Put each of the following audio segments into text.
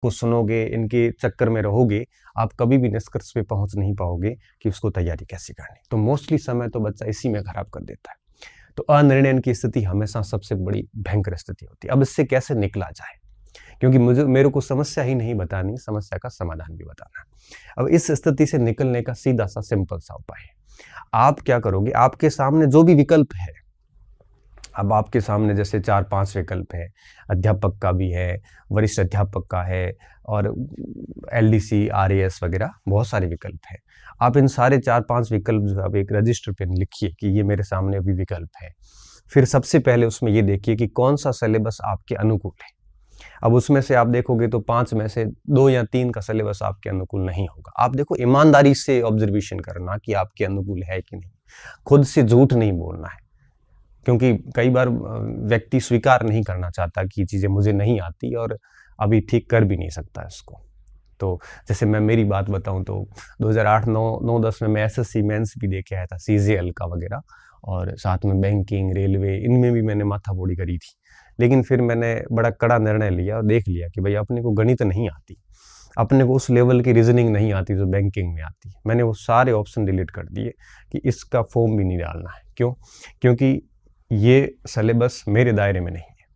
को सुनोगे, इनके चक्कर में रहोगे, आप कभी भी निष्कर्ष पे पहुंच नहीं पाओगे कि उसको तैयारी कैसे करनी। तो मोस्टली समय तो बच्चा इसी में खराब कर देता है। तो अनिर्णयन की स्थिति हमेशा सबसे बड़ी भयंकर स्थिति होती है। अब इससे कैसे निकला जाए, क्योंकि मेरे को समस्या ही नहीं बतानी, समस्या का समाधान भी बताना है। अब इस स्थिति से निकलने का सीधा सा सिंपल सा उपाय है। आप क्या करोगे, आपके सामने जो भी विकल्प है, अब आपके सामने जैसे 4-5 विकल्प है, अध्यापक का भी है, वरिष्ठ अध्यापक का है, और एलडीसी, आरएएस वगैरह बहुत सारे विकल्प है। आप इन सारे 4-5 विकल्प जो आप एक रजिस्टर पे लिखिए कि ये मेरे सामने अभी विकल्प है। फिर सबसे पहले उसमें ये देखिए कि कौन सा सिलेबस आपके अनुकूल है। अब उसमें से आप देखोगे तो 5 में से 2 या 3 का सिलेबस आपके अनुकूल नहीं होगा। आप देखो, ईमानदारी से ऑब्जर्वेशन करना कि आपके अनुकूल है कि नहीं। खुद से झूठ नहीं बोलना है, क्योंकि कई बार व्यक्ति स्वीकार नहीं करना चाहता कि चीज़ें मुझे नहीं आती और अभी ठीक कर भी नहीं सकता इसको। तो जैसे मैं मेरी बात बताऊं तो 2008-9-10 में मैं एसएससी मेंस भी दे के आया था, सीजीएल का वगैरह, और साथ में बैंकिंग, रेलवे, इनमें भी मैंने माथाफोड़ी करी थी। लेकिन फिर मैंने बड़ा कड़ा निर्णय लिया और देख लिया कि भाई अपने को गणित नहीं आती, अपने को उस लेवल की रीजनिंग नहीं आती जो बैंकिंग में आती। मैंने वो सारे ऑप्शन डिलीट कर दिए कि इसका फॉर्म भी नहीं डालना है। क्यों? क्योंकि ये सिलेबस मेरे दायरे में नहीं है,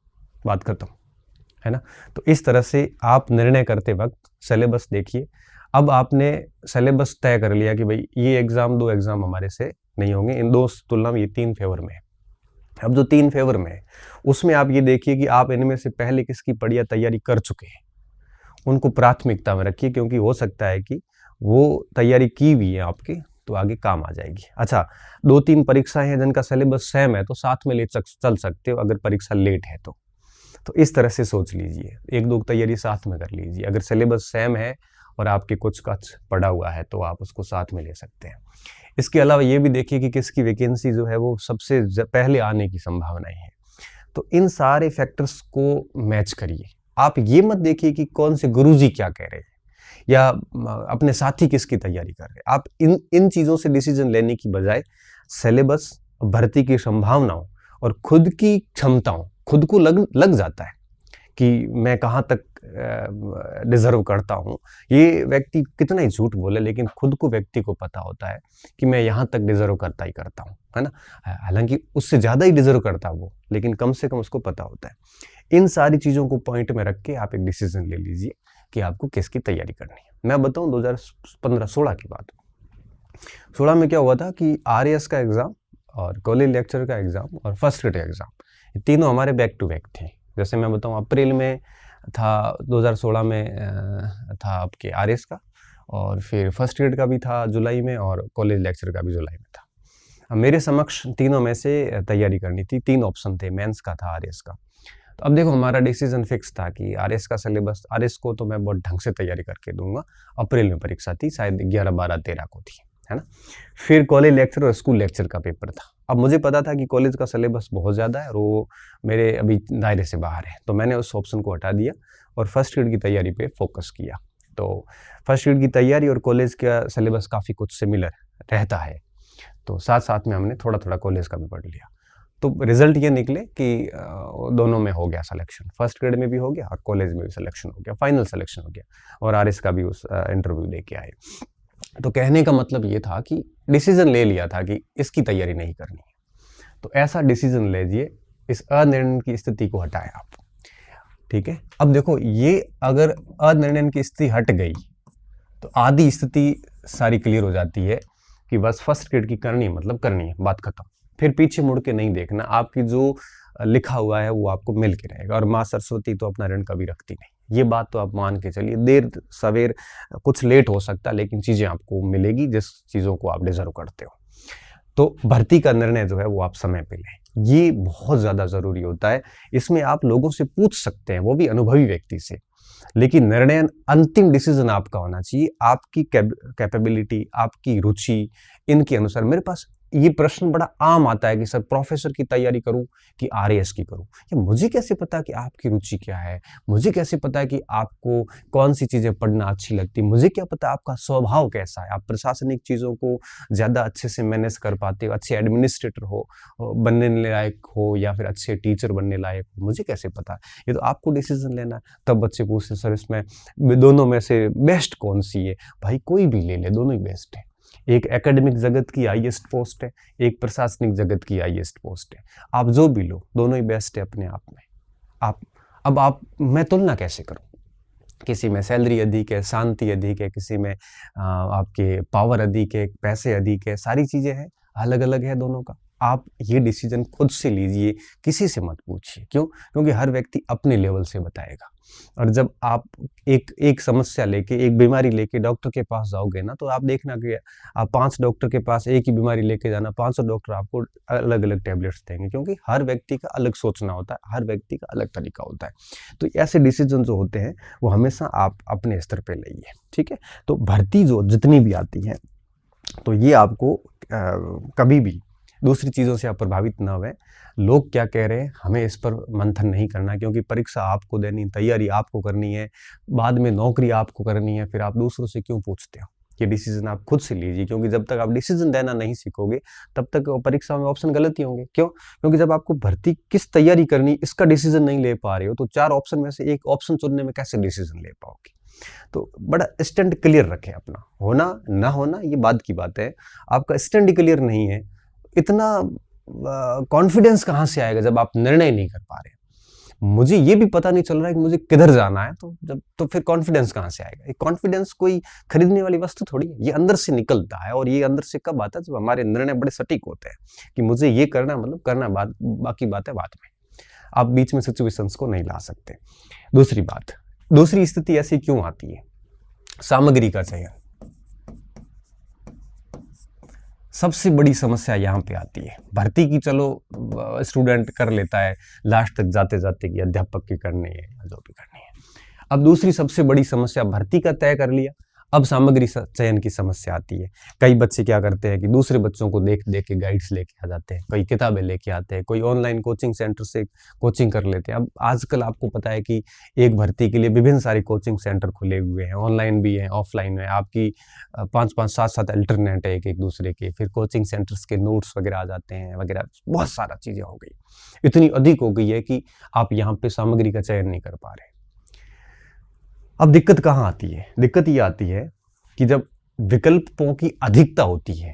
बात खत्म, है ना। तो इस तरह से आप निर्णय करते वक्त सिलेबस देखिए। अब आपने सिलेबस तय कर लिया कि भाई ये एग्जाम, 2 एग्जाम हमारे से नहीं होंगे, इन 2 तुलना में ये 3 फेवर में है। अब जो 3 फेवर में है उसमें आप ये देखिए कि आप इनमें से पहले किसकी बढ़िया तैयारी कर चुके हैं, उनको प्राथमिकता में रखिए, क्योंकि हो सकता है कि वो तैयारी की भी है आपकी तो आगे काम आ जाएगी। अच्छा, 2-3 परीक्षाएं हैं जिनका सिलेबस सेम है तो साथ में चल सकते हो अगर परीक्षा लेट है तो इस तरह से सोच लीजिए, 1-2 तैयारी साथ में कर लीजिए। अगर सिलेबस सेम है और आपके कुछ पड़ा हुआ है तो आप उसको साथ में ले सकते हैं। इसके अलावा ये भी देखिए कि किसकी वैकेंसी जो है वो सबसे पहले आने की संभावनाएं हैं। तो इन सारे फैक्टर्स को मैच करिए। आप ये मत देखिए कि कौन से गुरुजी क्या कह रहे हैं या अपने साथी किसकी तैयारी कर रहे हैं। आप इन चीज़ों से डिसीजन लेने की बजाय सिलेबस, भर्ती की संभावनाओं और खुद की क्षमताओं, खुद को लग जाता है कि मैं कहाँ तक डिजर्व करता हूँ। ये व्यक्ति कितना ही झूठ बोले, लेकिन खुद को व्यक्ति को पता होता है कि मैं यहाँ तक डिजर्व करता ही करता हूँ, है ना। हालांकि उससे ज़्यादा ही डिजर्व करता वो, लेकिन कम से कम उसको पता होता है। इन सारी चीज़ों को पॉइंट में रख के आप एक डिसीजन ले लीजिए कि आपको किसकी तैयारी करनी है। मैं बताऊँ 2015-16 की बात। 16 में क्या हुआ था कि आरएएस का एग्ज़ाम और कॉलेज लेक्चर का एग्ज़ाम और फर्स्ट ग्रेड का एग्ज़ाम, ये तीनों हमारे बैक टू बैक थे। जैसे मैं बताऊँ, अप्रैल में था 2016 में था आपके आरएएस का, और फिर फर्स्ट ग्रेड का भी था जुलाई में, और कॉलेज लेक्चर का भी जुलाई में था। अब मेरे समक्ष तीनों में से तैयारी करनी थी। 3 ऑप्शन थे, मेंस का था, आरएएस का। तो अब देखो, हमारा डिसीजन फिक्स था कि आरएएस का सिलेबस, आरएएस को तो मैं बहुत ढंग से तैयारी करके दूंगा। अप्रैल में परीक्षा थी, शायद 11, 12, 13 को थी, है ना। फिर कॉलेज लेक्चर और स्कूल लेक्चर का पेपर था। अब मुझे पता था कि कॉलेज का सिलेबस बहुत ज़्यादा है और वो मेरे अभी दायरे से बाहर है, तो मैंने उस ऑप्शन को हटा दिया और फर्स्ट ग्रेड की तैयारी पे फोकस किया। तो फर्स्ट ग्रेड की तैयारी और कॉलेज का सिलेबस काफ़ी कुछ सिमिलर रहता है, तो साथ साथ में हमने थोड़ा थोड़ा कॉलेज का भी पढ़ लिया। तो रिजल्ट ये निकले कि दोनों में हो गया सिलेक्शन, फर्स्ट ग्रेड में भी हो गया और कॉलेज में भी सिलेक्शन हो गया, फाइनल सिलेक्शन हो गया, और आरएस का भी उस इंटरव्यू दे के आए। तो कहने का मतलब ये था कि डिसीजन ले लिया था कि इसकी तैयारी नहीं करनी है, तो ऐसा डिसीजन लीजिए, इस अनिर्णय की स्थिति को हटाएं आप, ठीक है। अब देखो, ये अगर अनिर्णय की स्थिति हट गई तो आधी स्थिति सारी क्लियर हो जाती है कि बस फर्स्ट ग्रेड की करनी है, मतलब करनी है, बात खत्म। फिर पीछे मुड़ के नहीं देखना, आपकी जो लिखा हुआ है वो आपको मिल के रहेगा, और माँ सरस्वती तो अपना ऋण कभी रखती नहीं, ये बात तो आप मान के चलिए। देर सवेर, कुछ लेट हो सकता है, लेकिन चीज़ें आपको मिलेगी जिस चीज़ों को आप डिजर्व करते हो। तो भर्ती का निर्णय जो है वो आप समय पे लें, ये बहुत ज़्यादा ज़रूरी होता है। इसमें आप लोगों से पूछ सकते हैं, वो भी अनुभवी व्यक्ति से, लेकिन निर्णय, अंतिम डिसीजन आपका होना चाहिए, आपकी कैपेबिलिटी, आपकी रुचि, इनके अनुसार। मेरे पास ये प्रश्न बड़ा आम आता है कि सर प्रोफेसर की तैयारी करूं कि आरएएस की करूं, या मुझे कैसे पता कि आपकी रुचि क्या है, मुझे कैसे पता कि आपको कौन सी चीजें पढ़ना अच्छी लगती, मुझे क्या पता आपका स्वभाव कैसा है, आप प्रशासनिक चीजों को ज्यादा अच्छे से मैनेज कर पाते हो, अच्छे एडमिनिस्ट्रेटर हो बनने लायक हो, या फिर अच्छे टीचर बनने लायक हो, मुझे कैसे पता। ये तो आपको डिसीजन लेना है। तब बच्चे पूछते सर इसमें दोनों में से बेस्ट कौन सी है। भाई कोई भी ले ले, दोनों ही बेस्ट है। एक एकेडमिक जगत की हाईएस्ट पोस्ट है, एक प्रशासनिक जगत की हाईएस्ट पोस्ट है। आप जो भी लो, दोनों ही बेस्ट है अपने आप में। आप मैं तुलना कैसे करूं, किसी में सैलरी अधिक है, शांति अधिक है, किसी में आपके पावर अधिक है, पैसे अधिक है, सारी चीजें हैं, अलग अलग है दोनों का। आप ये डिसीजन खुद से लीजिए, किसी से मत पूछिए। क्यों? क्योंकि हर व्यक्ति अपने लेवल से बताएगा। और जब आप एक समस्या लेके, एक बीमारी लेके डॉक्टर के पास जाओगे ना, तो आप देखना कि आप 5 डॉक्टर के पास एक ही बीमारी लेके जाना, 500 डॉक्टर आपको अलग अलग टैबलेट्स देंगे, क्योंकि हर व्यक्ति का अलग सोचना होता है, हर व्यक्ति का अलग तरीका होता है। तो ऐसे डिसीजन जो होते हैं वो हमेशा आप अपने स्तर पे लाइए, ठीक है। तो भर्ती जो जितनी भी आती है, तो ये आपको कभी भी दूसरी चीज़ों से आप प्रभावित ना हुए। लोग क्या कह रहे हैं हमें इस पर मंथन नहीं करना, क्योंकि परीक्षा आपको देनी, तैयारी आपको करनी है, बाद में नौकरी आपको करनी है, फिर आप दूसरों से क्यों पूछते हो। ये डिसीजन आप खुद से लीजिए, क्योंकि जब तक आप डिसीजन देना नहीं सीखोगे तब तक परीक्षा में ऑप्शन गलत ही होंगे। क्यों? क्योंकि जब आपको भर्ती किस तैयारी करनी इसका डिसीजन नहीं ले पा रहे हो, तो 4 ऑप्शन में से एक ऑप्शन चुनने में कैसे डिसीजन ले पाओगे। तो बड़ा स्टैंड क्लियर रखें अपना, होना ना होना ये बाद की बात है। आपका स्टैंड क्लियर नहीं है, इतना कॉन्फिडेंस कहाँ से आएगा जब आप निर्णय नहीं कर पा रहे। मुझे ये भी पता नहीं चल रहा है कि मुझे किधर जाना है, तो फिर कॉन्फिडेंस कहाँ से आएगा। ये कॉन्फिडेंस कोई खरीदने वाली वस्तु थोड़ी है, ये अंदर से निकलता है। और ये अंदर से कब आता है? जब हमारे निर्णय बड़े सटीक होते हैं कि मुझे ये करना, मतलब करना, बाकी बातें बाद में। आप बीच में सिचुएशंस को नहीं ला सकते। दूसरी स्थिति ऐसी क्यों आती है? सामग्री का चयन सबसे बड़ी समस्या यहाँ पे आती है। भर्ती की चलो स्टूडेंट कर लेता है लास्ट तक जाते जाते कि अध्यापक की करनी है या जो भी करनी है। अब दूसरी सबसे बड़ी समस्या, भर्ती का तय कर लिया, अब सामग्री चयन की समस्या आती है। कई बच्चे क्या करते हैं कि दूसरे बच्चों को देख देख के गाइड्स लेके आ जाते हैं, कई किताबें लेके आते हैं, कोई ऑनलाइन कोचिंग सेंटर से कोचिंग कर लेते हैं। अब आजकल आपको पता है कि एक भर्ती के लिए विभिन्न सारे कोचिंग सेंटर खुले हुए हैं, ऑनलाइन भी हैं, ऑफलाइन है। आपकी 5-5, 7-7 अल्टरनेट है एक दूसरे के। फिर कोचिंग सेंटर्स के नोट्स वगैरह आ जाते हैं वगैरह, बहुत सारा चीज़ें हो गई, इतनी अधिक हो गई है कि आप यहाँ पे सामग्री का चयन नहीं कर पा रहे। अब दिक्कत कहाँ आती है? दिक्कत ये आती है कि जब विकल्पों की अधिकता होती है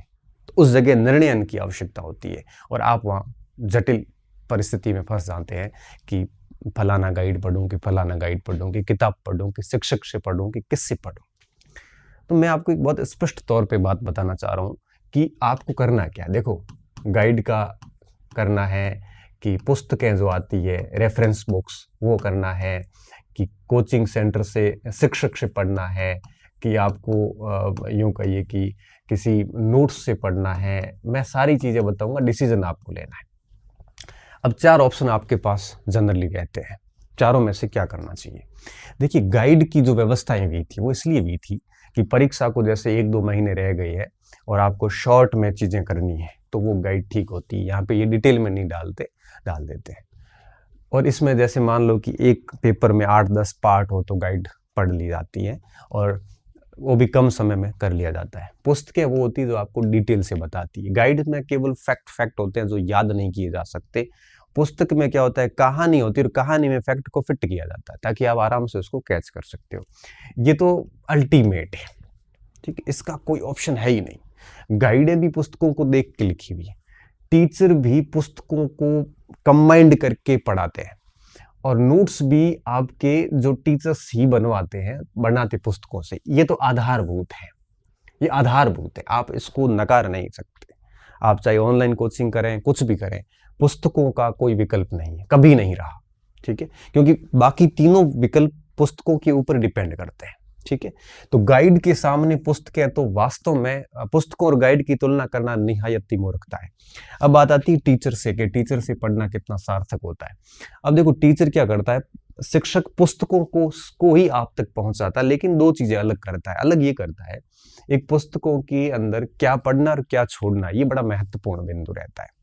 तो उस जगह निर्णय की आवश्यकता होती है, और आप वहाँ जटिल परिस्थिति में फंस जाते हैं कि फलाना गाइड पढ़ूं कि फलाना गाइड पढ़ूं कि किताब पढ़ूं कि शिक्षक से पढ़ूं कि किससे पढ़ूं। तो मैं आपको एक बहुत स्पष्ट तौर पे बात बताना चाह रहा हूँ कि आपको करना क्या। देखो, गाइड का करना है कि पुस्तकें जो आती है, रेफरेंस बुक्स, वो करना है कि कोचिंग सेंटर से शिक्षक से पढ़ना है, कि आपको यूँ कहिए कि किसी नोट्स से पढ़ना है। मैं सारी चीज़ें बताऊंगा, डिसीजन आपको लेना है। अब 4 ऑप्शन आपके पास जनरली रहते हैं, चारों में से क्या करना चाहिए। देखिए, गाइड की जो व्यवस्थाएं हुई थी वो इसलिए हुई थी कि परीक्षा को जैसे 1-2 महीने रह गई है और आपको शॉर्ट में चीज़ें करनी है, तो वो गाइड ठीक होती है। यहाँ पे ये डिटेल में नहीं डाल देते हैं। और इसमें जैसे मान लो कि एक पेपर में 8-10 पार्ट हो तो गाइड पढ़ ली जाती है, और वो भी कम समय में कर लिया जाता है। पुस्तकें वो होती है जो आपको डिटेल से बताती है। गाइड में केवल फैक्ट होते हैं जो याद नहीं किए जा सकते। पुस्तक में क्या होता है, कहानी होती है, और कहानी में फैक्ट को फिट किया जाता है ताकि आप आराम से उसको कैच कर सकते हो। ये तो अल्टीमेट है, ठीक है, इसका कोई ऑप्शन है ही नहीं। गाइडें भी पुस्तकों को देख के लिखी हुई है, टीचर भी पुस्तकों को कंबाइंड करके पढ़ाते हैं, और नोट्स भी आपके जो टीचर्स ही बनाते पुस्तकों से। ये तो आधारभूत है, ये आधारभूत है, आप इसको नकार नहीं सकते। आप चाहे ऑनलाइन कोचिंग करें, कुछ भी करें, पुस्तकों का कोई विकल्प नहीं है, कभी नहीं रहा, ठीक है, क्योंकि बाकी तीनों विकल्प पुस्तकों के ऊपर डिपेंड करते हैं, ठीक है। तो गाइड के सामने पुस्तकें, तो वास्तव में पुस्तकों और गाइड की तुलना करना निहायत ही मूर्खता है। अब बात आती है टीचर से कि टीचर से पढ़ना कितना सार्थक होता है। अब देखो, टीचर क्या करता है, शिक्षक पुस्तकों को ही आप तक पहुंचाता है, लेकिन दो चीजें अलग करता है। अलग ये करता है, एक पुस्तकों के अंदर क्या पढ़ना और क्या छोड़ना, ये बड़ा महत्वपूर्ण बिंदु रहता है।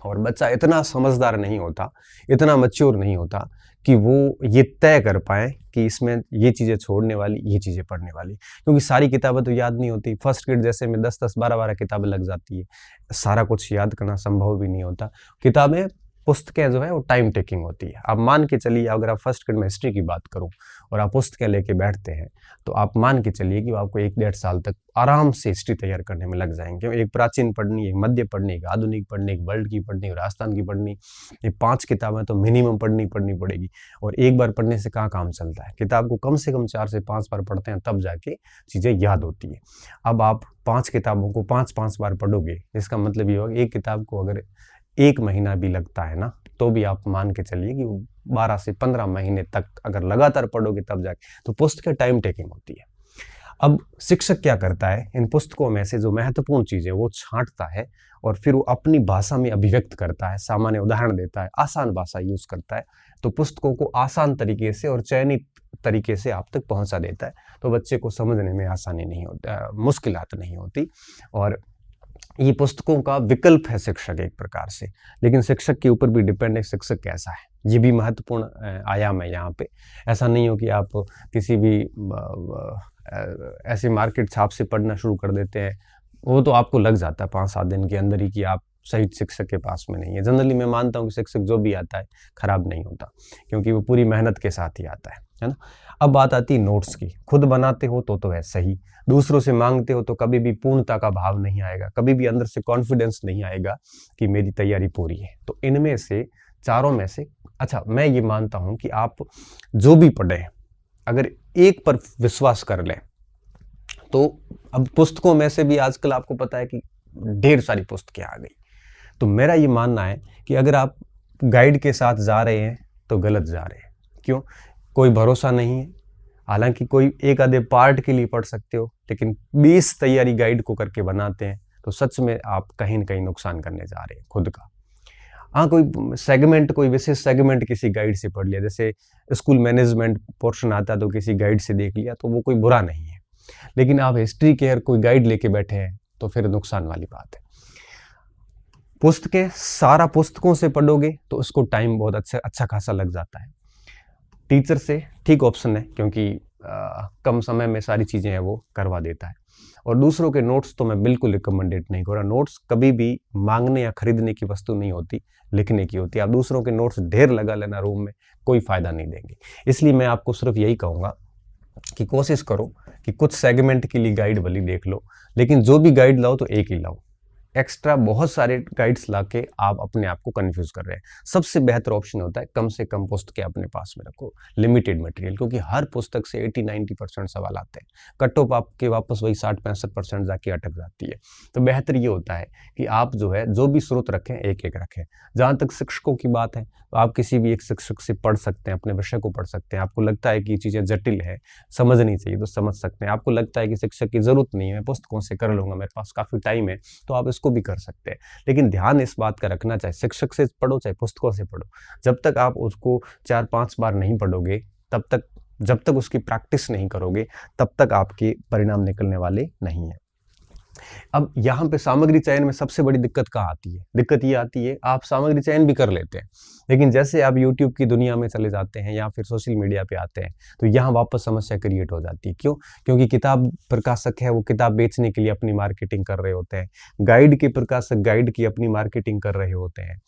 और बच्चा इतना समझदार नहीं होता, इतना मैच्योर नहीं होता कि वो ये तय कर पाए कि इसमें ये चीज़ें छोड़ने वाली, ये चीज़ें पढ़ने वाली, क्योंकि सारी किताबें तो याद नहीं होती। फर्स्ट ग्रेड जैसे में 10-10, 12-12 किताबें लग जाती है, सारा कुछ याद करना संभव भी नहीं होता। किताबें, पुस्तकें जो है वो टाइम टेकिंग होती है। आप मान के चलिए, अगर आप फर्स्ट ग्रेड में हिस्ट्री की बात करूं और आप पुस्तकें लेके बैठते हैं, तो आप मान के चलिए कि आपको 1-1.5 साल तक आराम से हिस्ट्री तैयार करने में लग जाएंगे। एक प्राचीन पढ़नी, एक मध्य पढ़नी, एक आधुनिक पढ़नी, एक वर्ल्ड की पढ़नी, एक राजस्थान की पढ़नी, ये 5 किताबें तो मिनिमम पढ़नी पड़ेगी। और एक बार पढ़ने से कहाँ काम चलता है, किताब को कम से कम 4 से 5 बार पढ़ते हैं, तब जाके चीज़ें याद होती है। अब आप 5 किताबों को 5-5 बार पढ़ोगे, इसका मतलब ये होगा, एक किताब को अगर 1 महीना भी लगता है ना, तो भी आप मान के चलिए कि 12 से 15 महीने तक अगर लगातार पढ़ोगे तब जाके, तो पुस्तकें टाइम टेकिंग होती है। अब शिक्षक क्या करता है, इन पुस्तकों में से जो महत्वपूर्ण चीज़ें वो छांटता है और फिर वो अपनी भाषा में अभिव्यक्त करता है, सामान्य उदाहरण देता है, आसान भाषा यूज करता है, तो पुस्तकों को आसान तरीके से और चयनित तरीके से आप तक पहुंचा देता है, तो बच्चे को समझने में आसानी नहीं होती, मुश्किलात नहीं होती। और ये पुस्तकों का विकल्प है शिक्षक एक प्रकार से, लेकिन शिक्षक के ऊपर भी डिपेंड है शिक्षक कैसा है, ये भी महत्वपूर्ण आयाम है यहाँ पे। ऐसा नहीं हो कि आप किसी भी ऐसे मार्केट छाप से पढ़ना शुरू कर देते हैं, वो तो आपको लग जाता है 5-7 दिन के अंदर ही कि आप सही शिक्षक के पास में नहीं है। जनरली मैं मानता हूँ कि शिक्षक जो भी आता है खराब नहीं होता, क्योंकि वो पूरी मेहनत के साथ ही आता है ना। अब बात आती है नोट्स की। खुद बनाते हो तो है सही, दूसरों से मांगते हो तो कभी भी पूर्णता का भाव नहीं आएगा, कभी भी अंदर से कॉन्फिडेंस नहीं आएगा कि मेरी तैयारी पूरी है। तो इनमें से चारों में से, अच्छा मैं ये मानता हूं कि आप जो भी पढ़ें, अगर एक पर विश्वास कर लें, तो अब पुस्तकों में से भी आजकल आपको पता है कि ढेर सारी पुस्तकें आ गई, तो मेरा ये मानना है कि अगर आप गाइड के साथ जा रहे हैं तो गलत जा रहे हैं। क्यों? कोई भरोसा नहीं है। हालांकि कोई एक आधे पार्ट के लिए पढ़ सकते हो, लेकिन 20 तैयारी गाइड को करके बनाते हैं तो सच में आप कहीं ना कहीं नुकसान करने जा रहे हैं खुद का। हाँ, कोई सेगमेंट, कोई विशेष सेगमेंट किसी गाइड से पढ़ लिया, जैसे स्कूल मैनेजमेंट पोर्शन आता है तो किसी गाइड से देख लिया, तो वो कोई बुरा नहीं है। लेकिन आप हिस्ट्री के कोई गाइड लेके बैठे हैं तो फिर नुकसान वाली बात है। पुस्तकें, सारा पुस्तकों से पढ़ोगे तो उसको टाइम बहुत अच्छा खासा लग जाता है। टीचर से ठीक ऑप्शन है, क्योंकि कम समय में सारी चीज़ें हैं वो करवा देता है। और दूसरों के नोट्स तो मैं बिल्कुल रिकमेंडेड नहीं करूँगा। नोट्स कभी भी मांगने या खरीदने की वस्तु नहीं होती, लिखने की होती है। आप दूसरों के नोट्स ढेर लगा लेना रूम में, कोई फायदा नहीं देंगे। इसलिए मैं आपको सिर्फ यही कहूँगा कि कोशिश करो कि कुछ सेगमेंट के लिए गाइड वाली देख लो, लेकिन जो भी गाइड लाओ तो एक ही लाओ। एक्स्ट्रा बहुत सारे गाइड्स लाके आप अपने आप को कंफ्यूज कर रहे हैं। सबसे बेहतर ऑप्शन होता है कम से कम पुस्तकें अपने पास में रखो, लिमिटेड मटेरियल, क्योंकि हर पुस्तक से 80-90% सवाल आते हैं। कट ऑफ आपके वापस वही 60-65% जाके अटक जाती है। तो बेहतर ये होता है कि आप जो है जो भी स्रोत रखें एक एक रखें। जहाँ तक शिक्षकों की बात है, तो आप किसी भी एक शिक्षक से पढ़ सकते हैं, अपने विषय को पढ़ सकते हैं। आपको लगता है कि चीज़ें जटिल है, समझनी चाहिए तो समझ सकते हैं। आपको लगता है कि शिक्षक की जरूरत नहीं है, मैं पुस्तकों से कर लूंगा, मेरे पास काफ़ी टाइम है, तो आप इसको भी कर सकते हैं। लेकिन ध्यान इस बात का रखना, चाहे शिक्षक से पढ़ो चाहे पुस्तकों से पढ़ो, जब तक आप उसको 4-5 बार नहीं पढ़ोगे, तब तक, जब तक उसकी प्रैक्टिस नहीं करोगे, तब तक आपके परिणाम निकलने वाले नहीं है। अब यहाँ पे सामग्री चयन में सबसे बड़ी दिक्कत कहाँ आती है? दिक्कत ये आती है, आप सामग्री चयन भी कर लेते हैं, लेकिन जैसे आप YouTube की दुनिया में चले जाते हैं या फिर सोशल मीडिया पे आते हैं, तो यहाँ वापस समस्या क्रिएट हो जाती है। क्यों? क्योंकि किताब प्रकाशक है, वो किताब बेचने के लिए अपनी मार्केटिंग कर रहे होते हैं। गाइड के प्रकाशक गाइड की अपनी मार्केटिंग कर रहे होते हैं।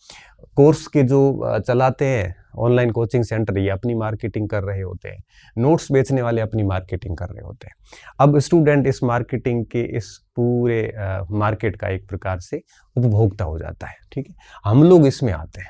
कोर्स के जो चलाते हैं ऑनलाइन कोचिंग सेंटर, ये अपनी मार्केटिंग कर रहे होते हैं। नोट्स बेचने वाले अपनी मार्केटिंग कर रहे होते हैं। अब स्टूडेंट इस मार्केटिंग के, इस पूरे मार्केट का एक प्रकार से उपभोक्ता हो जाता है। ठीक है, हम लोग इसमें आते हैं,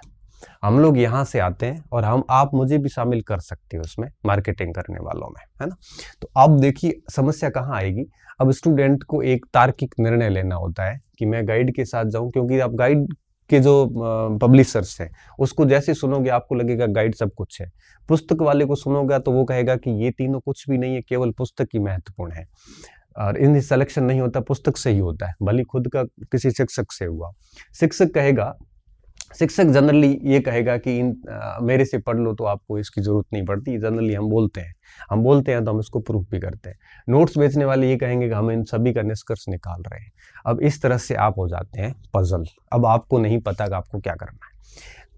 हम लोग यहाँ से आते हैं, और आप मुझे भी शामिल कर सकते हो उसमें, मार्केटिंग करने वालों में, है ना। तो अब देखिए समस्या कहाँ आएगी। अब स्टूडेंट को एक तार्किक निर्णय लेना होता है कि मैं गाइड के साथ जाऊं, क्योंकि आप गाइड के जो पब्लिशर्स हैं उसको जैसे सुनोगे आपको लगेगा गाइड सब कुछ है। पुस्तक वाले को सुनोगे तो वो कहेगा कि ये तीनों कुछ भी नहीं है, केवल पुस्तक ही महत्वपूर्ण है, और इन सिलेक्शन नहीं होता, पुस्तक से ही होता है, भले खुद का किसी शिक्षक से हुआ। शिक्षक कहेगा शिक्षक जनरली ये कहेगा कि मेरे से पढ़ लो तो आपको इसकी जरूरत नहीं पड़ती। जनरली हम बोलते हैं तो हम इसको प्रूफ भी करते हैं। नोट्स बेचने वाले ये कहेंगे कि हम इन सभी का निष्कर्ष निकाल रहे हैं। अब इस तरह से आप हो जाते हैं पजल। अब आपको नहीं पता कि आपको क्या करना है।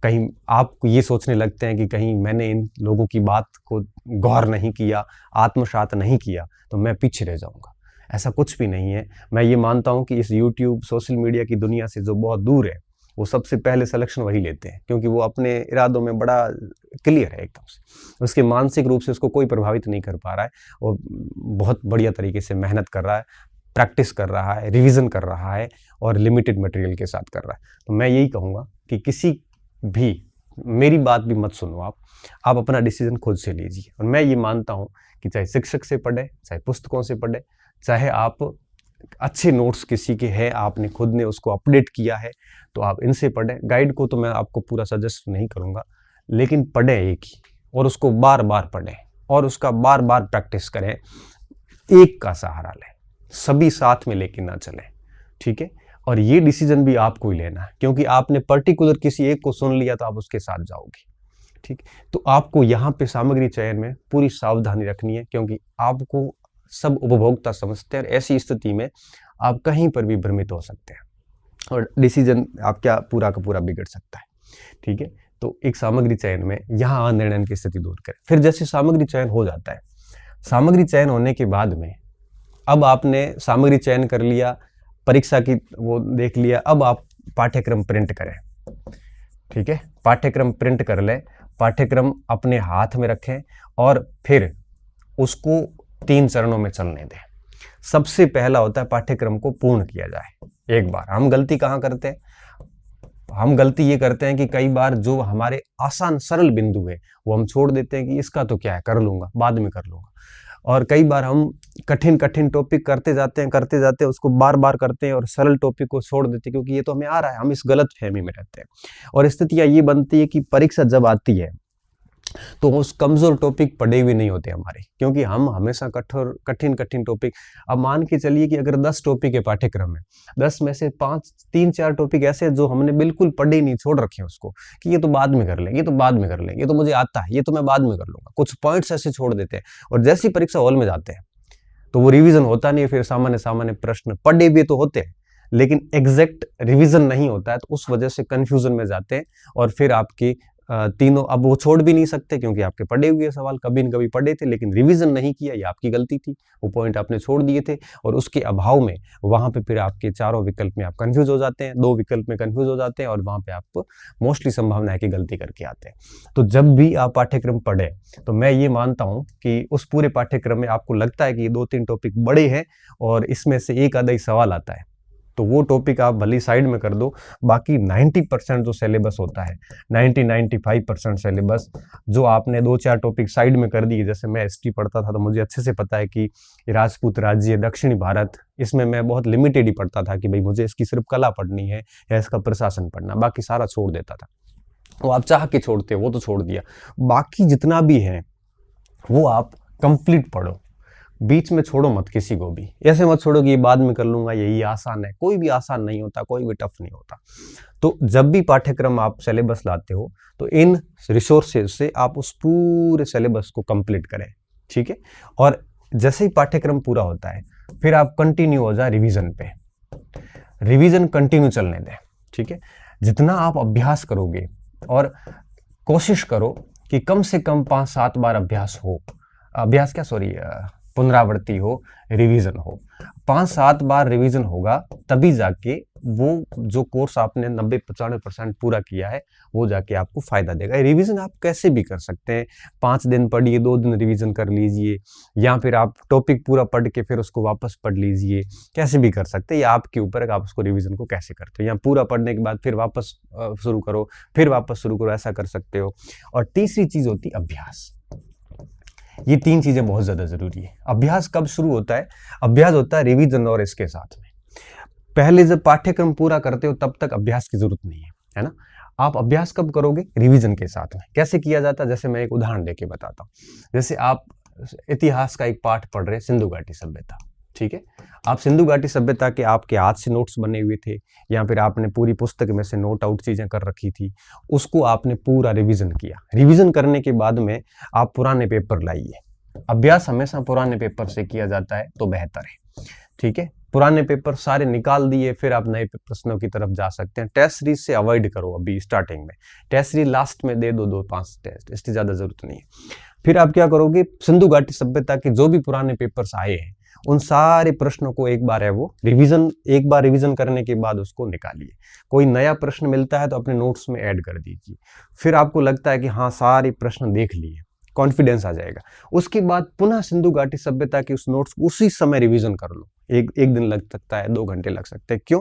कहीं आप ये सोचने लगते हैं कि कहीं मैंने इन लोगों की बात को गौर नहीं किया, आत्मसात नहीं किया, तो मैं पीछे रह जाऊंगा। ऐसा कुछ भी नहीं है। मैं ये मानता हूं कि इस यूट्यूब सोशल मीडिया की दुनिया से जो बहुत दूर है, वो सबसे पहले सिलेक्शन वही लेते हैं, क्योंकि वो अपने इरादों में बड़ा क्लियर है एकदम से। उसके मानसिक रूप से उसको कोई प्रभावित नहीं कर पा रहा है और बहुत बढ़िया तरीके से मेहनत कर रहा है, प्रैक्टिस कर रहा है, रिवीजन कर रहा है और लिमिटेड मटेरियल के साथ कर रहा है। तो मैं यही कहूँगा कि किसी भी, मेरी बात भी मत सुनो आप अपना डिसीजन खुद से लीजिए। और मैं ये मानता हूँ कि चाहे शिक्षक से पढ़े, चाहे पुस्तकों से पढ़े, चाहे आप अच्छे नोट्स किसी के हैं, आपने खुद ने उसको अपडेट किया है, तो आप इनसे पढ़ें। गाइड को तो मैं आपको पूरा सजेस्ट नहीं करूँगा, लेकिन पढ़ें एक ही, और उसको बार बार पढ़ें और उसका बार बार प्रैक्टिस करें। एक का सहारा लें, सभी साथ में लेके ना चलें, ठीक है। और ये डिसीजन भी आपको ही लेना है, क्योंकि आपने पर्टिकुलर किसी एक को सुन लिया तो आप उसके साथ जाओगे, ठीक। तो आपको यहाँ पे सामग्री चयन में पूरी सावधानी रखनी है, क्योंकि आपको सब उपभोक्ता समझते हैं और ऐसी स्थिति में आप कहीं पर भी भ्रमित हो सकते हैं और डिसीजन आपका पूरा का पूरा बिगड़ सकता है, ठीक है। तो एक सामग्री चयन में यहाँ अनिर्णय की स्थिति दूर करें। फिर जैसे सामग्री चयन हो जाता है, सामग्री चयन होने के बाद में अब आपने सामग्री चयन कर लिया, परीक्षा की वो देख लिया, अब आप पाठ्यक्रम प्रिंट करें, ठीक है। पाठ्यक्रम प्रिंट कर लें, पाठ्यक्रम अपने हाथ में रखें और फिर उसको 3 चरणों में चलने दें। सबसे पहला होता है पाठ्यक्रम को पूर्ण किया जाए एक बार। हम गलती कहाँ करते हैं? हम गलती ये करते हैं कि कई बार जो हमारे आसान सरल बिंदु है वो हम छोड़ देते हैं कि इसका तो क्या है, कर लूंगा, बाद में कर लूंगा। और कई बार हम कठिन टॉपिक करते जाते हैं, उसको बार बार करते हैं और सरल टॉपिक को छोड़ देते हैं, क्योंकि ये तो हमें आ रहा है। हम इस गलत फहमी में रहते हैं और स्थितियां ये बनती है कि परीक्षा जब आती है तो उस कमजोर टॉपिक पढ़े हुए नहीं होते हमारे, क्योंकि हम हमेशा कठिन टॉपिक, अब मान के चलिए कि अगर 10 टॉपिक है पाठ्यक्रम में, 10 में से 3-4 टॉपिक ऐसे जो हमने बिल्कुल पढ़े नहीं, छोड़ रखे हैं उसको कि ये तो बाद में कर लेंगे, ये तो मुझे आता है, ये तो मैं बाद में कर लूंगा। कुछ पॉइंट्स ऐसे छोड़ देते हैं और जैसी परीक्षा हॉल में जाते हैं तो वो रिविजन होता नहीं है। फिर सामान्य प्रश्न पढ़े हुए तो होते हैं लेकिन एग्जैक्ट रिविजन नहीं होता है, तो उस वजह से कंफ्यूजन में जाते हैं और फिर आपकी तीनों, अब वो छोड़ भी नहीं सकते क्योंकि आपके पढ़े हुए सवाल कभी न कभी पढ़े थे लेकिन रिवीजन नहीं किया, ये आपकी गलती थी, वो पॉइंट आपने छोड़ दिए थे और उसके अभाव में वहां पे फिर आपके चारों विकल्प में आप कंफ्यूज हो जाते हैं, 2 विकल्प में कंफ्यूज हो जाते हैं और वहां पे आप मोस्टली संभावना है कि गलती करके आते हैं। तो जब भी आप पाठ्यक्रम पढ़े तो मैं ये मानता हूँ कि उस पूरे पाठ्यक्रम में आपको लगता है कि ये 2-3 टॉपिक बड़े हैं और इसमें से एक आधा ही सवाल आता है, तो वो टॉपिक आप भली साइड में कर दो। बाकी 90% जो सिलेबस होता है, 90-95% सिलेबस जो आपने 2-4 टॉपिक साइड में कर दिए, जैसे मैं हिस्ट्री पढ़ता था तो मुझे अच्छे से पता है कि राजपूत राज्य, दक्षिणी भारत, इसमें मैं बहुत लिमिटेड ही पढ़ता था कि भाई मुझे इसकी सिर्फ कला पढ़नी है या इसका प्रशासन पढ़ना, बाकी सारा छोड़ देता था। वो आप चाह के छोड़ते, वो तो छोड़ दिया। बाकी जितना भी है वो आप कंप्लीट पढ़ो, बीच में छोड़ो मत किसी को भी। ऐसे मत छोड़ो कि ये बाद में कर लूंगा, यही आसान है। कोई भी आसान नहीं होता, कोई भी टफ नहीं होता। तो जब भी पाठ्यक्रम आप सिलेबस लाते हो तो इन रिसोर्सेज से आप उस पूरे सिलेबस को कंप्लीट करें, ठीक है। और जैसे ही पाठ्यक्रम पूरा होता है फिर आप कंटिन्यू हो जाए रिवीजन पे, रिवीजन कंटिन्यू चलने दें, ठीक है। जितना आप अभ्यास करोगे और कोशिश करो कि कम से कम 5-7 बार पुनरावृत्ति हो, रिवीजन हो। 5-7 बार रिवीजन होगा तभी जाके वो जो कोर्स आपने 90-95% पूरा किया है वो जाके आपको फायदा देगा। रिवीजन आप कैसे भी कर सकते हैं, 5 दिन पढ़िए, 2 दिन रिवीजन कर लीजिए, या फिर आप टॉपिक पूरा पढ़ के फिर उसको वापस पढ़ लीजिए, कैसे भी कर सकते हैं। या आपके ऊपर है कि आप उसको रिवीजन को कैसे करते हो, या पूरा पढ़ने के बाद फिर वापस शुरू करो, फिर वापस शुरू करो, ऐसा कर सकते हो। और तीसरी चीज होती है अभ्यास। ये 3 चीजें बहुत ज्यादा जरूरी है। अभ्यास कब शुरू होता है? अभ्यास होता है रिवीजन और इसके साथ में। पहले जब पाठ्यक्रम पूरा करते हो तब तक अभ्यास की जरूरत नहीं है ना। आप अभ्यास कब करोगे? रिवीजन के साथ में। कैसे किया जाता है? जैसे मैं एक उदाहरण देके बताता हूँ। जैसे आप इतिहास का एक पाठ पढ़ रहे, सिंधु घाटी सभ्यता, ठीक है। आप सिंधु घाटी सभ्यता के आपके हाथ से नोट्स बने हुए थे या फिर आपने पूरी पुस्तक में से नोट आउट चीजें कर रखी थी, उसको आपने पूरा रिवीजन किया। रिवीजन करने के बाद में आप पुराने पेपर लाइए। अभ्यास हमेशा पुराने पेपर से किया जाता है तो बेहतर है, ठीक है। पुराने पेपर सारे निकाल दिए, फिर आप नए प्रश्नों की तरफ जा सकते हैं। टेस्ट सीरीज से अवॉइड करो अभी स्टार्टिंग में, टेस्ट सीरीज लास्ट में दे दो 2-5 टेस्ट, इसकी ज्यादा जरूरत नहीं है। फिर आप क्या करोगे, सिंधु घाटी सभ्यता के जो भी पुराने पेपर्स आए हैं उन सारे प्रश्नों को एक बार एक बार रिवीजन करने के बाद उसको निकालिए। कोई नया प्रश्न मिलता है तो अपने नोट्स में ऐड कर दीजिए। फिर आपको लगता है कि हाँ सारे प्रश्न देख लिए, कॉन्फिडेंस आ जाएगा। उसके बाद पुनः सिंधु घाटी सभ्यता के उस नोट्स को उसी समय रिवीजन कर लो। एक दिन लग सकता है, 2 घंटे लग सकते हैं। क्यों?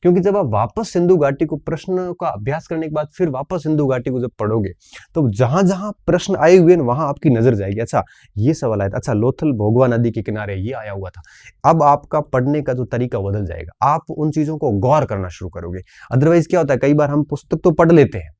क्योंकि जब आप वापस सिंधु घाटी को प्रश्न का अभ्यास करने के बाद फिर वापस सिंधु घाटी को जब पढ़ोगे तो जहां जहां प्रश्न आए हुए हैं वहां आपकी नजर जाएगी, अच्छा ये सवाल आया था, अच्छा लोथल भोगवा नदी के किनारे ये आया हुआ था। अब आपका पढ़ने का जो तरीका बदल जाएगा, आप उन चीजों को गौर करना शुरू करोगे। अदरवाइज क्या होता है, कई बार हम पुस्तक तो पढ़ लेते हैं,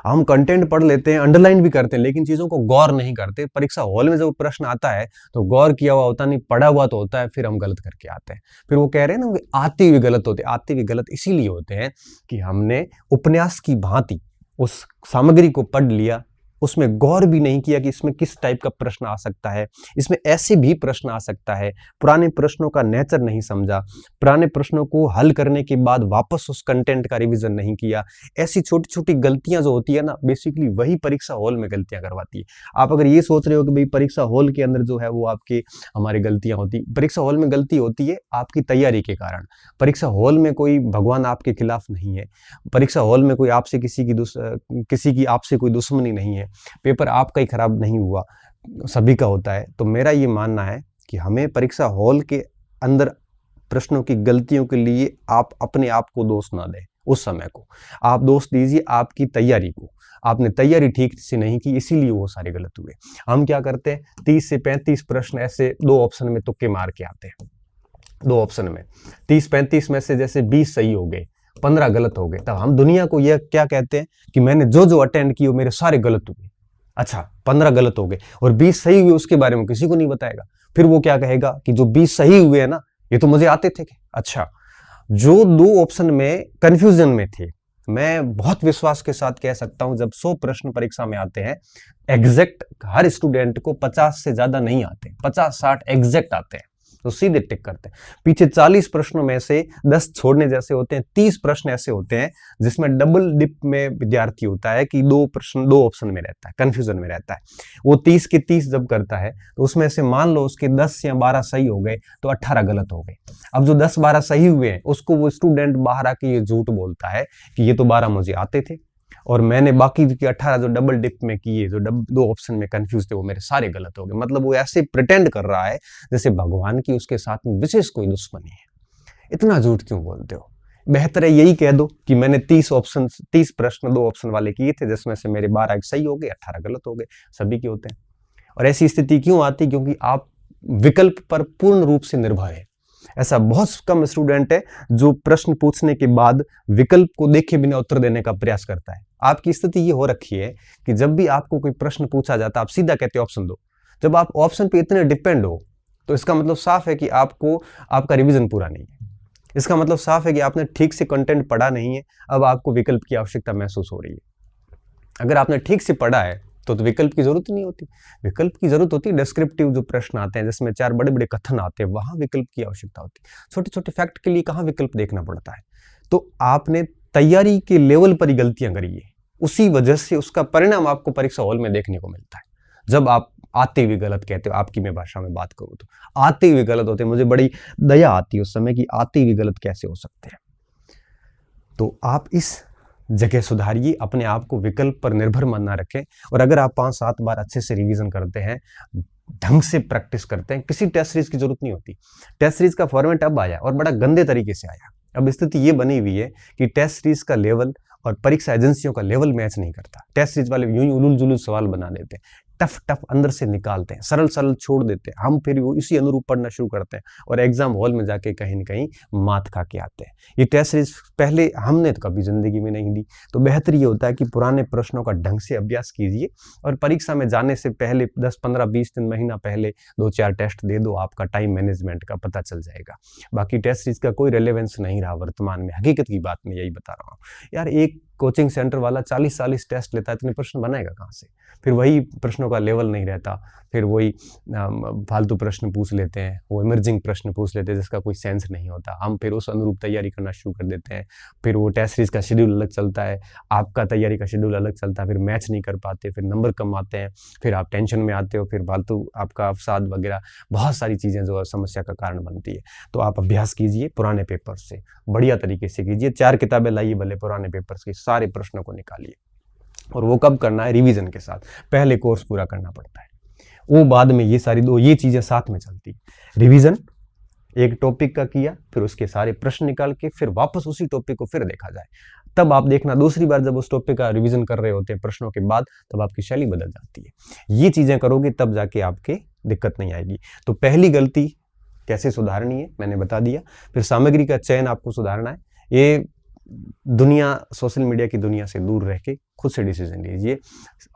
हम कंटेंट पढ़ लेते हैं, अंडरलाइन भी करते हैं, लेकिन चीजों को गौर नहीं करते। परीक्षा हॉल में जब प्रश्न आता है तो गौर किया हुआ होता नहीं, पढ़ा हुआ तो होता है, फिर हम गलत करके आते हैं। फिर वो कह रहे हैं ना कि आते हुए गलत होते, आते हुए गलत इसीलिए होते हैं कि हमने उपन्यास की भांति उस सामग्री को पढ़ लिया, उसमें गौर भी नहीं किया कि इसमें किस टाइप का प्रश्न आ सकता है, इसमें ऐसे भी प्रश्न आ सकता है। पुराने प्रश्नों का नेचर नहीं समझा, पुराने प्रश्नों को हल करने के बाद वापस उस कंटेंट का रिवीजन नहीं किया। ऐसी छोटी छोटी गलतियां जो होती है ना, बेसिकली वही परीक्षा हॉल में गलतियां करवाती है। आप अगर ये सोच रहे हो कि भाई परीक्षा हॉल के अंदर जो है वो आपकी हमारी गलतियां होती, परीक्षा हॉल में गलती होती है आपकी तैयारी के कारण। परीक्षा हॉल में कोई भगवान आपके खिलाफ नहीं है, परीक्षा हॉल में कोई आपसे किसी की आपसे कोई दुश्मनी नहीं है, पेपर आपका ही खराब नहीं हुआ, सभी का होता है। तो मेरा ये मानना है कि हमें परीक्षा हॉल के अंदर प्रश्नों की गलतियों के लिए आप अपने आप को दोष ना दें। उस समय को आप दोष दीजिए आपकी तैयारी को। आपने तैयारी ठीक से नहीं की, इसीलिए वो सारे गलत हुए। हम क्या करते हैं, 30 से 35 प्रश्न ऐसे 2 ऑप्शन में तुक्के मार के आते हैं। 2 ऑप्शन में 30-35 में से जैसे 20 सही हो गए, 15 गलत हो गए, तब हम दुनिया को यह क्या कहते हैं कि मैंने जो अटेंड किए मेरे सारे गलत हुए। अच्छा 15 गलत हो गए और 20 सही हुए, उसके बारे में किसी को नहीं बताएगा। फिर वो क्या कहेगा कि जो 20 सही हुए हैं ना, ये तो मुझे आते थे। अच्छा, जो 2 ऑप्शन में कंफ्यूजन में थे, मैं बहुत विश्वास के साथ कह सकता हूं जब 100 प्रश्न परीक्षा में आते हैं, एग्जैक्ट हर स्टूडेंट को 50 से ज्यादा नहीं आते, 50-60 एग्जैक्ट आते हैं, तो सीधे टिक करते हैं। पीछे 40 प्रश्नों में से 10 छोड़ने जैसे होते हैं, 30 प्रश्न ऐसे होते हैं जिसमें डबल डिप में विद्यार्थी होता है कि 2 प्रश्न 2 ऑप्शन में रहता है, कंफ्यूजन में रहता है। वो 30 के 30 जब करता है तो उसमें से मान लो उसके 10 या 12 सही हो गए तो 18 गलत हो गए। अब जो 10-12 सही हुए हैं उसको वो स्टूडेंट बाहर आके ये झूठ बोलता है कि ये तो 12 मुझे आते थे और मैंने बाकी के 18 जो डबल डिप में किए, जो 2 ऑप्शन में कंफ्यूज थे, वो मेरे सारे गलत हो गए। मतलब वो ऐसे प्रिटेंड कर रहा है जैसे भगवान की उसके साथ में विशेष कोई दुश्मनी है। इतना झूठ क्यों बोलते हो? बेहतर है यही कह दो कि मैंने 30 प्रश्न 2 ऑप्शन वाले किए थे, जिसमें से मेरे 12 सही हो गए, 18 गलत हो गए। सभी के होते हैं। और ऐसी स्थिति क्यों आती? क्योंकि आप विकल्प पर पूर्ण रूप से निर्भर है। ऐसा बहुत कम स्टूडेंट है जो प्रश्न पूछने के बाद विकल्प को देखे बिना उत्तर देने का प्रयास करता है। आपकी स्थिति ये हो रखी है कि जब भी आपको कोई प्रश्न पूछा जाता है आप सीधा कहते हो ऑप्शन दो। जब आप ऑप्शन पे इतने डिपेंड हो तो इसका मतलब साफ है कि आपका रिवीजन पूरा नहीं है। इसका मतलब साफ है कि आपने ठीक से कंटेंट पढ़ा नहीं है। अब आपको विकल्प की आवश्यकता महसूस हो रही है। अगर आपने ठीक से पढ़ा है तो विकल्प की जरूरत ही नहीं होती। विकल्प की जरूरत होती है डिस्क्रिप्टिव जो प्रश्न आते हैं जिसमें 4 बड़े बड़े कथन आते हैं, वहां विकल्प की आवश्यकता होती है। छोटे छोटे फैक्ट के लिए कहां विकल्प देखना पड़ता है। तो आपने तैयारी के लेवल पर ही गलतियां करी है, उसी वजह से उसका परिणाम आपको परीक्षा हॉल में देखने को मिलता है। जब आप आते हुए गलत कहते हो, आपकी मैं भाषा में बात करूं तो आते हुए गलत होते हैं, मुझे बड़ी दया आती है उस समय कि आते हुए गलत कैसे हो सकते हैं। तो आप इस जगह सुधारिए, अपने आप को विकल्प पर निर्भर मन ना रखें। और अगर आप 5-7 बार अच्छे से रिवीजन करते हैं, ढंग से प्रैक्टिस करते हैं, किसी टेस्ट सीरीज की जरूरत नहीं होती। टेस्ट सीरीज का फॉर्मेट अब आया और बड़ा गंदे तरीके से आया। अब स्थिति ये बनी हुई है कि टेस्ट सीरीज का लेवल और परीक्षा एजेंसियों का लेवल मैच नहीं करता। टेस्ट सीरीज वाले यूं ही उलूल जुलूल सवाल बना देते हैं। टफ टफ अंदर से निकालते हैं, सरल सरल छोड़ देते हैं, हम फिर वो इसी अनुरूप पढ़ना शुरू करते हैं और एग्जाम हॉल में जाके कहीं न कहीं मात खा के आते हैं। ये टेस्ट सीरीज पहले हमने तो कभी जिंदगी में नहीं दी, तो बेहतर ये होता है कि पुराने प्रश्नों का ढंग से अभ्यास कीजिए और परीक्षा में जाने से पहले 10, 15, 20 दिन, महीना पहले 2-4 टेस्ट दे दो, आपका टाइम मैनेजमेंट का पता चल जाएगा। बाकी टेस्ट सीरीज का कोई रेलेवेंस नहीं रहा वर्तमान में, हकीकत की बात मैं यही बता रहा हूँ। यार एक कोचिंग सेंटर वाला 40-40 टेस्ट लेता है, इतने प्रश्न बनाएगा कहाँ से? फिर वही प्रश्नों का लेवल नहीं रहता, फिर वही फालतू प्रश्न पूछ लेते हैं, वो इमर्जिंग प्रश्न पूछ लेते हैं जिसका कोई सेंस नहीं होता। हम फिर उस अनुरूप तैयारी करना शुरू कर देते हैं, फिर वो टेस्ट सीरीज का शेड्यूल अलग चलता है, आपका तैयारी का शेड्यूल अलग चलता है, फिर मैच नहीं कर पाते, फिर नंबर कम आते हैं, फिर आप टेंशन में आते हो, फिर फालतू आपका अवसाद वगैरह बहुत सारी चीज़ें जो समस्या का कारण बनती है। तो आप अभ्यास कीजिए पुराने पेपर से, बढ़िया तरीके से कीजिए, 4 किताबें लाइए भले पुराने पेपर्स की, सारे प्रश्नों को निकालिए। और वो कब करना है? रिवीजन के साथ। पहले कोर्स पूरा करना पड़ता है, वो बाद में ये सारी ये चीजें साथ में चलती है। रिवीजन एक टॉपिक का किया, फिर उसके सारे प्रश्न निकाल के फिर वापस उसी टॉपिक को फिर देखा जाए, तब आप देखना दूसरी बार जब उस टॉपिक का रिवीजन कर रहे होते हैं प्रश्नों के बाद, तब आपकी शैली बदल जाती है। ये चीजें करोगे तब जाके आपके दिक्कत नहीं आएगी। तो पहली गलती कैसे सुधारनी है मैंने बता दिया। फिर सामग्री का चयन आपको सुधारना है। ये दुनिया, सोशल मीडिया की दुनिया से दूर रह के खुद से डिसीजन लीजिए।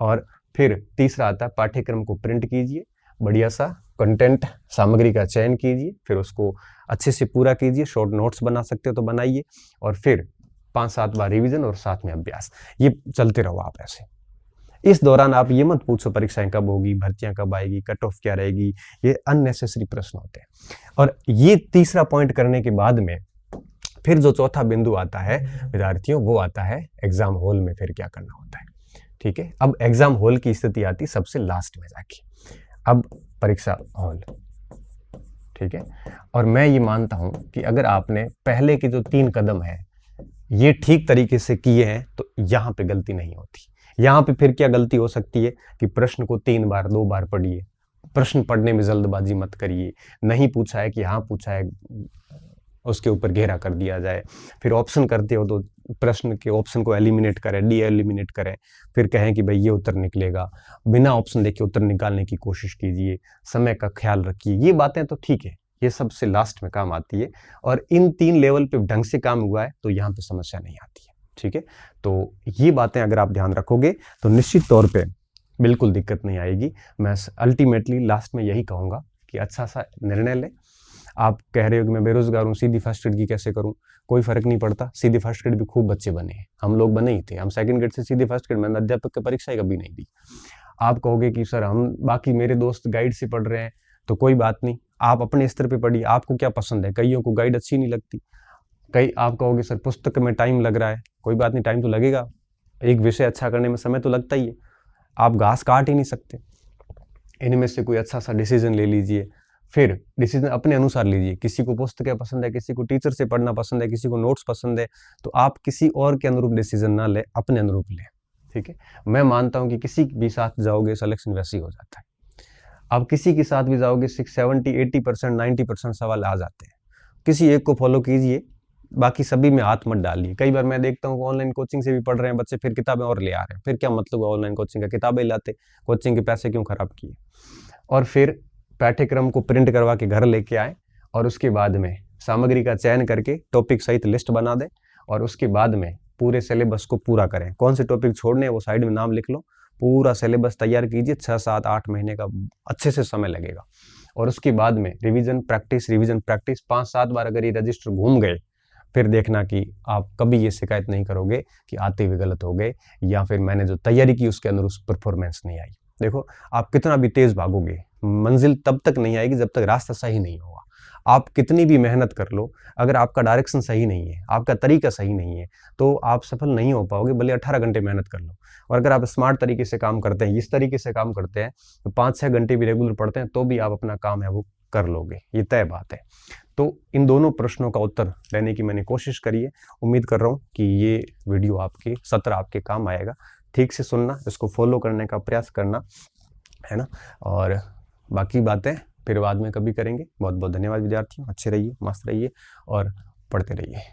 और फिर तीसरा आता है पाठ्यक्रम को प्रिंट कीजिए, बढ़िया सा कंटेंट सामग्री का चयन कीजिए, फिर उसको अच्छे से पूरा कीजिए, शॉर्ट नोट्स बना सकते हो तो बनाइए, और फिर 5-7 बार रिवीजन और साथ में अभ्यास, ये चलते रहो आप ऐसे। इस दौरान आप ये मत पूछो परीक्षाएं कब होगी, भर्तियां कब आएगी, कट ऑफ क्या रहेगी, ये अननेसेसरी प्रश्न होते हैं। और ये तीसरा पॉइंट करने के बाद में फिर जो चौथा बिंदु आता है विद्यार्थियों, वो आता है एग्जाम हॉल में फिर क्या करना होता है। ठीक है, अब एग्जाम हॉल की स्थिति आती सबसे लास्ट में जाके, अब परीक्षा हॉल। ठीक है, और मैं ये मानता हूं कि अगर आपने पहले के जो 3 कदम है ये ठीक तरीके से किए हैं तो यहां पे गलती नहीं होती। यहां पे फिर क्या गलती हो सकती है कि प्रश्न को 3 बार 2 बार पढ़िए, प्रश्न पढ़ने में जल्दबाजी मत करिए, नहीं पूछा है कि हाँ पूछा है उसके ऊपर घेरा कर दिया जाए, फिर ऑप्शन करते हो तो प्रश्न के ऑप्शन को एलिमिनेट करें, डी एलिमिनेट करें, फिर कहें कि भाई ये उत्तर निकलेगा, बिना ऑप्शन देखे उत्तर निकालने की कोशिश कीजिए, समय का ख्याल रखिए। ये बातें तो ठीक है, ये सबसे लास्ट में काम आती है, और इन 3 लेवल पे ढंग से काम हुआ है तो यहाँ पे समस्या नहीं आती है। ठीक है, तो ये बातें अगर आप ध्यान रखोगे तो निश्चित तौर पे बिल्कुल दिक्कत नहीं आएगी। मैं अल्टीमेटली लास्ट में यही कहूँगा कि अच्छा सा निर्णय लें। आप कह रहे हो कि मैं बेरोजगार हूँ, सीधी फर्स्ट ग्रेड की कैसे करूँ? कोई फर्क नहीं पड़ता, सीधी फर्स्ट ग्रेड भी खूब बच्चे बने हैं, हम लोग बने ही थे, हम सेकंड ग्रेड से सीधी फर्स्ट ग्रेड, मैंने अध्यापक की परीक्षा कभी नहीं दी। आप कहोगे कि सर हम बाकी मेरे दोस्त गाइड से पढ़ रहे हैं, तो कोई बात नहीं, आप अपने स्तर पे पढ़िए, आपको क्या पसंद है। कईयों को गाइड अच्छी नहीं लगती, कई आप कहोगे सर पुस्तक में टाइम लग रहा है, कोई बात नहीं, टाइम तो लगेगा, एक विषय अच्छा करने में समय तो लगता ही है, आप घास काट ही नहीं सकते। इनमें से कोई अच्छा सा डिसीजन ले लीजिए, फिर डिसीजन अपने अनुसार लीजिए। किसी को पुस्तकें पसंद है, किसी को टीचर से पढ़ना पसंद है, किसी को नोट्स पसंद है, तो आप किसी और के अनुरूप डिसीजन ना ले, अपने अनुरूप ले। ठीक है, मैं मानता हूं कि किसी भी साथ जाओगे सिलेक्शन वैसे ही हो जाता है। अब किसी के साथ भी जाओगे 70, 80%, 90% सवाल आ जाते हैं। किसी एक को फॉलो कीजिए, बाकी सभी में हाथ मत डालिए। कई बार मैं देखता हूँ ऑनलाइन कोचिंग से भी पढ़ रहे हैं बच्चे, फिर किताबें और ले आ रहे हैं, फिर क्या मतलब है ऑनलाइन कोचिंग का? किताबें लाते, कोचिंग के पैसे क्यों खराब किए? और फिर पाठ्यक्रम को प्रिंट करवा के घर लेके आए, और उसके बाद में सामग्री का चयन करके टॉपिक सहित लिस्ट बना दें, और उसके बाद में पूरे सिलेबस को पूरा करें। कौन से टॉपिक छोड़ने हैं वो साइड में नाम लिख लो, पूरा सिलेबस तैयार कीजिए। 6, 7, 8 महीने का अच्छे से समय लगेगा। और उसके बाद में रिवीजन प्रैक्टिस 5-7 बार अगर ये रजिस्टर घूम गए, फिर देखना कि आप कभी ये शिकायत नहीं करोगे कि आते हुए गलत हो गए, या फिर मैंने जो तैयारी की उसके अनुरूप परफॉर्मेंस नहीं आई। देखो, आप कितना भी तेज भागोगे, मंजिल तब तक नहीं आएगी जब तक रास्ता सही नहीं होगा। आप कितनी भी मेहनत कर लो, अगर आपका डायरेक्शन सही नहीं है, आपका तरीका सही नहीं है, तो आप सफल नहीं हो पाओगे, भले 18 घंटे मेहनत कर लो। और अगर आप स्मार्ट तरीके से काम करते हैं, इस तरीके से काम करते हैं, तो 5-6 घंटे भी रेगुलर पढ़ते हैं, तो भी आप अपना काम है वो कर लोगे, ये तय बात है। तो इन दोनों प्रश्नों का उत्तर लेने की मैंने कोशिश करी है। उम्मीद कर रहा हूँ कि ये वीडियो आपके सत्र आपके काम आएगा। ठीक से सुनना, इसको फॉलो करने का प्रयास करना, है ना, और बाकी बातें फिर बाद में कभी करेंगे। बहुत बहुत धन्यवाद विद्यार्थियों, अच्छे रहिए, मस्त रहिए और पढ़ते रहिए।